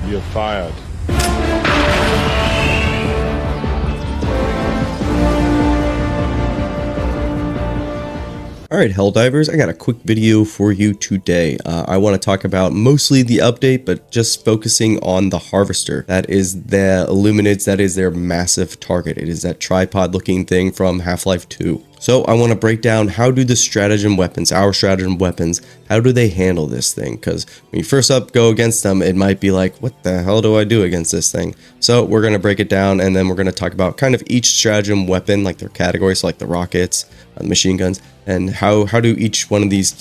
You're fired. Alright, Helldivers, I got a quick video for you today. I want to talk about mostly the update, but just focusing on the Harvester. That is the Illuminates, that is their massive target. It is that tripod looking thing from Half-Life 2. So I want to break down how do the stratagem weapons, our stratagem weapons, how do they handle this thing? Because when you first up go against them, it might be like, what the hell do I do against this thing? So we're going to break it down, and then we're going to talk about kind of each stratagem weapon, like their categories, like the rockets, the machine guns, and how do each one of these,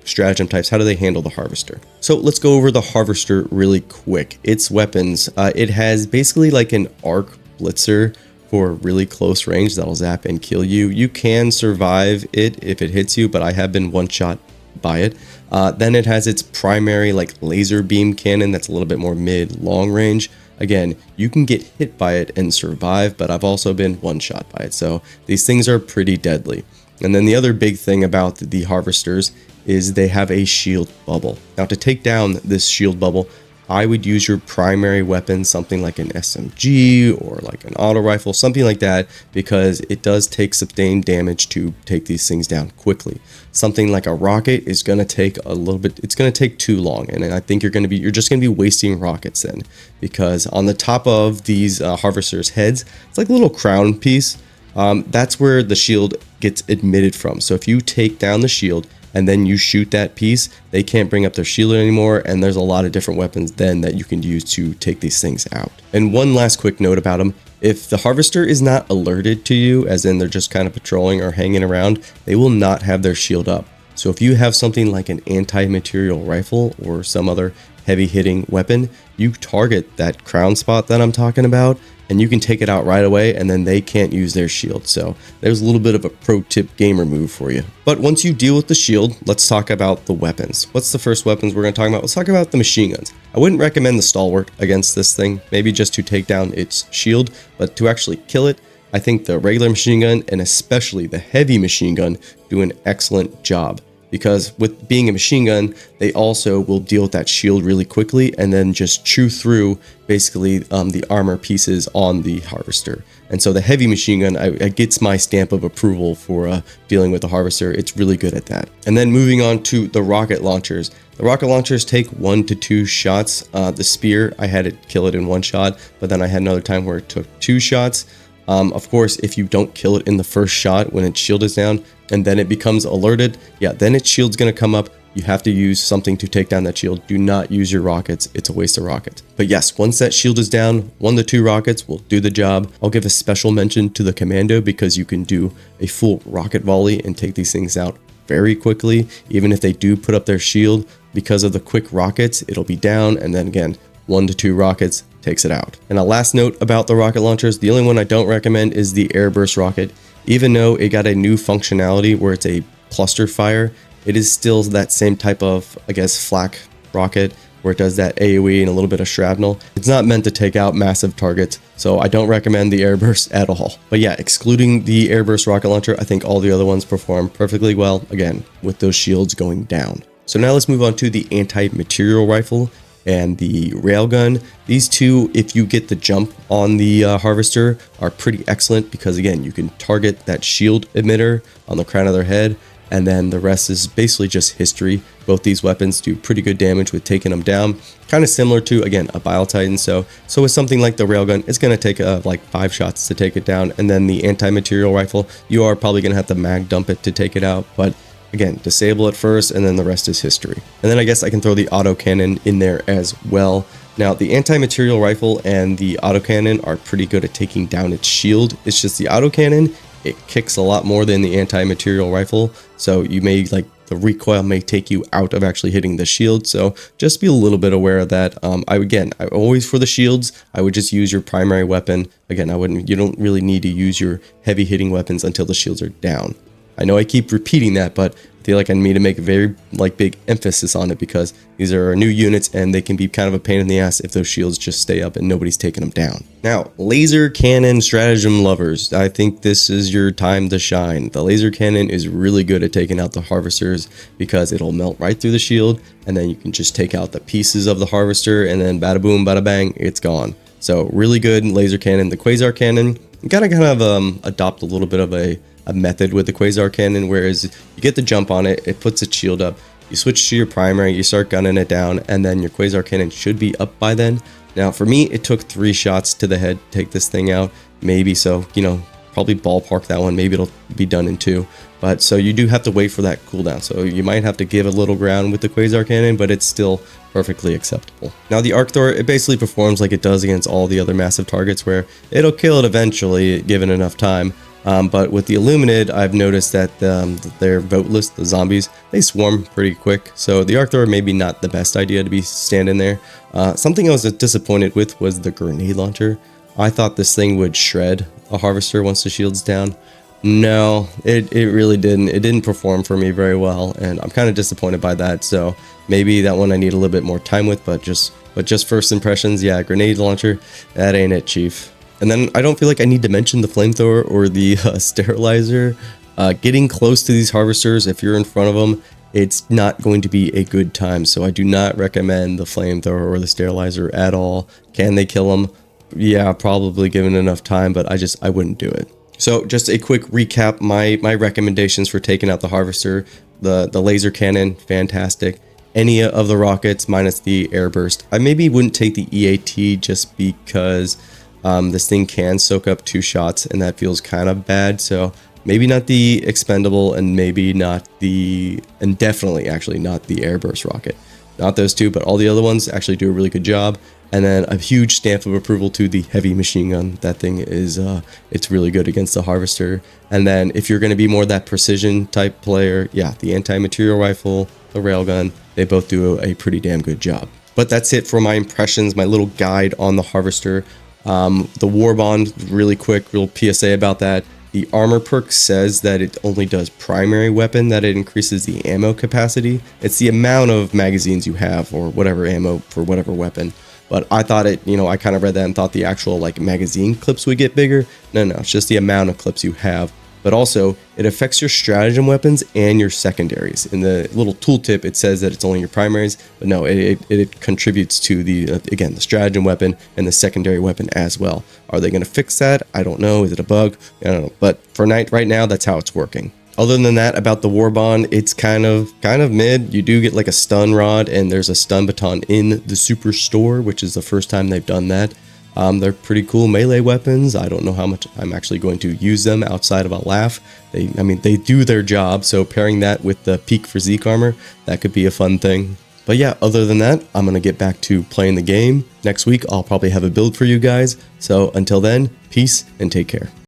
stratagem types, how do they handle the Harvester? So let's go over the Harvester really quick. Its weapons, it has basically like an arc blitzer for really close range that'll zap and kill you. You can survive it if it hits you, but I have been one shot by it. Then it has its primary like laser beam cannon that's a little bit more mid-long range. Again, you can get hit by it and survive, but I've also been one shot by it. So these things are pretty deadly. And then the other big thing about the Harvesters is they have a shield bubble. Now to take down this shield bubble, I would use your primary weapon, something like an SMG or like an auto rifle, something like that, because it does take sustained damage to take these things down quickly. Something like a rocket is going to take a little bit, it's going to take too long, and I think you're just going to be wasting rockets then, because on the top of these Harvesters' heads, it's like a little crown piece. That's where the shield gets emitted from. So if you take down the shield and then you shoot that piece, they can't bring up their shield anymore, and there's a lot of different weapons then that you can use to take these things out. And one last quick note about them: if the Harvester is not alerted to you, as in they're just kind of patrolling or hanging around, they will not have their shield up. So if you have something like an anti-material rifle or some other heavy hitting weapon, you target that crown spot that I'm talking about, and you can take it out right away, and then they can't use their shield. So there's a little bit of a pro tip gamer move for you. But once you deal with the shield, let's talk about the weapons. What's the first weapons we're going to talk about? Let's talk about the machine guns. I wouldn't recommend the Stalwart against this thing, maybe just to take down its shield, but to actually kill it, I think the regular machine gun and especially the heavy machine gun do an excellent job. Because with being a machine gun, they also will deal with that shield really quickly and then just chew through basically the armor pieces on the Harvester. And so the heavy machine gun, it gets my stamp of approval for dealing with the Harvester. It's really good at that. And then moving on to the rocket launchers. The rocket launchers take 1 to 2 shots. The spear, I had it kill it in 1 shot, but then I had another time where it took 2 shots. Of course, if you don't kill it in the first shot when its shield is down and then it becomes alerted, then its shield's going to come up. You have to use something to take down that shield. Do not use your rockets. It's a waste of rockets. But yes, once that shield is down, 1 to 2 rockets will do the job. I'll give a special mention to the commando because you can do a full rocket volley and take these things out very quickly. Even if they do put up their shield, because of the quick rockets, it'll be down, and then again, 1 to 2 rockets takes it out. And a last note about the rocket launchers, the only one I don't recommend is the airburst rocket. Even though it got a new functionality where it's a cluster fire, it is still that same type of, flak rocket where it does that AoE and a little bit of shrapnel. It's not meant to take out massive targets, so I don't recommend the airburst at all. But yeah, excluding the airburst rocket launcher, I think all the other ones perform perfectly well, again, with those shields going down. So now let's move on to the anti-material rifle and the railgun. These two, if you get the jump on the Harvester, are pretty excellent because again, you can target that shield emitter on the crown of their head, and then the rest is basically just history. Both these weapons do pretty good damage with taking them down, kind of similar to, again, a Bile Titan. So with something like the railgun, it's going to take like 5 shots to take it down, and then the anti-material rifle, you are probably going to have to mag dump it to take it out, but again, disable it first, and then the rest is history. And then I guess I can throw the autocannon in there as well. Now, the anti-material rifle and the autocannon are pretty good at taking down its shield. It's just the autocannon, it kicks a lot more than the anti-material rifle. So you may, the recoil may take you out of actually hitting the shield. So just be a little bit aware of that. I always, for the shields, I would just use your primary weapon. Again, you don't really need to use your heavy hitting weapons until the shields are down. I know I keep repeating that, but feel like I need to make a very big emphasis on it because these are new units and they can be kind of a pain in the ass if those shields just stay up and nobody's taking them down. Now, laser cannon stratagem lovers, I think this is your time to shine. The laser cannon is really good at taking out the harvesters because it'll melt right through the shield, and then you can just take out the pieces of the harvester, and then bada boom, bada bang, it's gone. So really good laser cannon. The quasar cannon, you gotta kind of adopt a little bit of a method with the quasar cannon, whereas you get the jump on it, it puts its shield up, you switch to your primary, you start gunning it down, and then your quasar cannon should be up by then. Now for me, it took 3 shots to the head to take this thing out, maybe, so you know, probably ballpark that one, maybe it'll be done in 2. But so you do have to wait for that cooldown, so you might have to give a little ground with the quasar cannon, but it's still perfectly acceptable. Now the arc thrower, it basically performs like it does against all the other massive targets, where it'll kill it eventually given enough time. But with the Illuminate, I've noticed that their voteless, the zombies, they swarm pretty quick. So the arc thrower maybe not the best idea to be standing there. Something I was disappointed with was the grenade launcher. I thought this thing would shred a harvester once the shield's down. No, it really didn't. It didn't perform for me very well, and I'm kind of disappointed by that. So maybe that one I need a little bit more time with, but just first impressions, yeah, grenade launcher, that ain't it, chief. And then I don't feel like I need to mention the flamethrower or the sterilizer. Getting close to these harvesters, if you're in front of them, it's not going to be a good time. So I do not recommend the flamethrower or the sterilizer at all. Can they kill them? Yeah, probably given enough time, but I wouldn't do it. So just a quick recap, my recommendations for taking out the harvester: the laser cannon, fantastic. Any of the rockets minus the airburst. I maybe wouldn't take the EAT just because this thing can soak up 2 shots, and that feels kind of bad. So maybe not the expendable, and maybe not the, and definitely actually not the airburst rocket. Not those 2, but all the other ones actually do a really good job. And then a huge stamp of approval to the heavy machine gun. That thing is, it's really good against the harvester. And then if you're going to be more that precision type player, yeah, the anti-material rifle, the railgun, they both do a pretty damn good job. But that's it for my impressions, my little guide on the harvester. The war bond, really quick, real PSA about that. The armor perk says that it only does primary weapon, that it increases the ammo capacity. It's the amount of magazines you have, or whatever ammo for whatever weapon. But I thought it, you know, I kind of read that and thought the actual magazine clips would get bigger. No, it's just the amount of clips you have. But also, it affects your stratagem weapons and your secondaries. In the little tooltip, it says that it's only your primaries, but no, it contributes to the, again, the stratagem weapon and the secondary weapon as well. Are they going to fix that? I don't know. Is it a bug? I don't know. But for right now, that's how it's working. Other than that, about the war bond, it's kind of mid. You do get like a stun rod, and there's a stun baton in the super store, which is the first time they've done that. They're pretty cool melee weapons. I don't know how much I'm actually going to use them outside of a laugh. They do their job, so pairing that with the peak physique armor, that could be a fun thing. But yeah, other than that, I'm going to get back to playing the game. Next week, I'll probably have a build for you guys. So until then, peace and take care.